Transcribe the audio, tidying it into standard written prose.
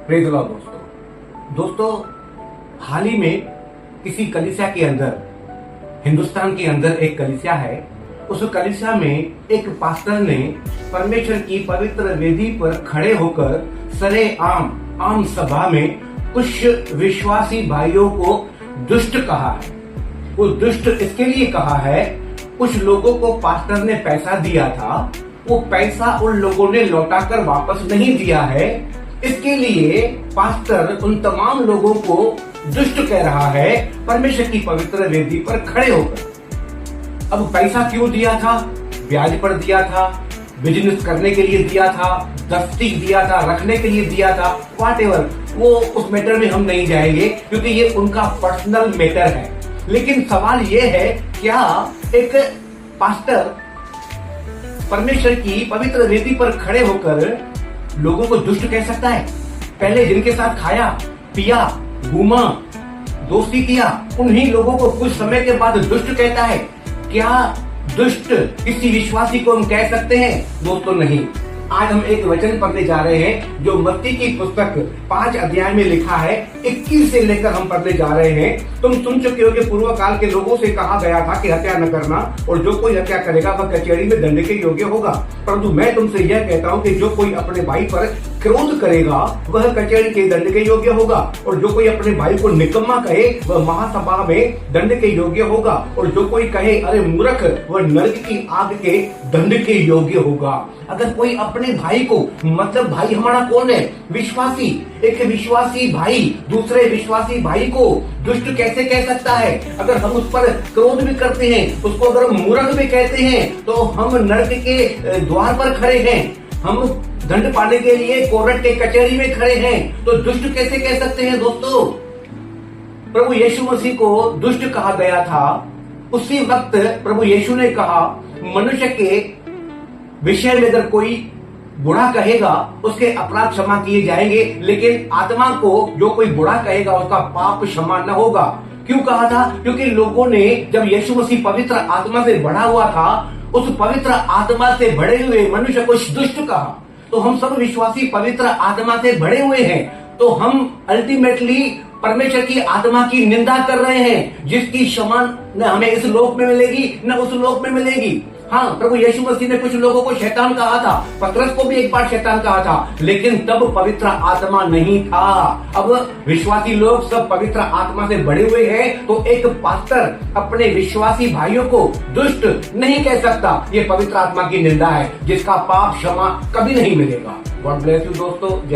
Praise the Lord दोस्तों, हाल ही में किसी कलीसिया के अंदर, हिंदुस्तान के अंदर एक कलीसिया है। उस कलीसिया में एक पास्टर ने परमेश्वर की पवित्र वेदी पर खड़े होकर आम सभा में कुछ विश्वासी भाइयों को दुष्ट कहा है। वो दुष्ट इसके लिए कहा है, कुछ लोगों को पास्टर ने पैसा दिया था, वो पैसा उन लोगों ने लौटाकर वापस नहीं दिया है। इसके लिए पास्टर उन तमाम लोगों को दुष्ट कह रहा है परमेश्वर की पवित्र वेदी पर खड़े होकर। अब पैसा क्यों दिया था? ब्याज पर दिया था, बिजनेस करने के लिए दिया था, दस्ती दिया था, रखने के लिए दिया था, व्हाटएवर। वो उस मैटर में हम नहीं जाएंगे क्योंकि ये उनका पर्सनल मैटर है। लेकिन सवाल ये है, क्या एक पास्टर परमेश्वर की पवित्र वेदी पर खड़े होकर लोगों को दुष्ट कह सकता है? पहले जिनके साथ खाया, पिया, घूमा, दोस्ती किया, उन्हीं लोगों को कुछ समय के बाद दुष्ट कहता है। क्या दुष्ट किसी विश्वासी को हम कह सकते हैं? दोस्तों नहीं। आज हम एक वचन पढ़ने जा रहे हैं जो मत्ती की पुस्तक 5 अध्याय में लिखा है। 21 से लेकर हम पढ़ने जा रहे हैं। तुम सुन चुके हो कि पूर्व काल के लोगों से कहा गया था कि हत्या न करना, और जो कोई हत्या करेगा वह कचहरी में दंड के योग्य होगा। परंतु मैं तुमसे यह कहता हूँ कि जो कोई अपने भाई पर क्रोध करेगा वह कचहरी के दंड के योग्य होगा, और जो कोई अपने भाई को निकम्मा कहे वह महासभा में दंड के योग्य होगा, और जो कोई कहे अरे मूर्ख वह नरक की आग के दंड के योग्य होगा। अगर कोई अपने भाई को, मतलब भाई हमारा कौन है? विश्वासी। एक विश्वासी भाई दूसरे विश्वासी भाई को दुष्ट कैसे कह सकता है? अगर हम उस पर क्रोध भी करते हैं, उसको अगर मूर्ख भी कहते हैं, तो हम नरक के द्वार पर खड़े हैं, हम दंड पाने के लिए कोर्ट के कचहरी में खड़े हैं, तो दुष्ट कैसे कह सकते हैं? दोस्तों, प्रभु यीशु मसीह को दुष्ट कहा गया था। उसी वक्त प्रभु यीशु ने कहा, मनुष्य के विषय में अगर कोई बुरा कहेगा उसके अपराध क्षमा किए जाएंगे, लेकिन आत्मा को जो कोई बुरा कहेगा उसका पाप क्षमा न होगा। क्यों कहा था? क्योंकि लोगों ने जब यीशु मसीह पवित्र आत्मा से भरा हुआ था, उस पवित्र आत्मा से भरे हुए मनुष्य को दुष्ट कहा। तो हम सब विश्वासी पवित्र आत्मा से भरे हुए हैं, तो हम अल्टीमेटली परमेश्वर की आत्मा की निंदा कर रहे हैं, जिसकी क्षमा न हमें इस लोक में मिलेगी न उस लोक में मिलेगी। हाँ, प्रभु यीशु मसीह ने कुछ लोगों को शैतान कहा था, पतरस को भी एक बार शैतान कहा था, लेकिन तब पवित्र आत्मा नहीं था। अब विश्वासी लोग सब पवित्र आत्मा से बड़े हुए हैं, तो एक पास्टर अपने विश्वासी भाइयों को दुष्ट नहीं कह सकता। ये पवित्र आत्मा की निंदा है, जिसका पाप क्षमा कभी नहीं मिलेगा। गॉड ब्लेस यू दोस्तों।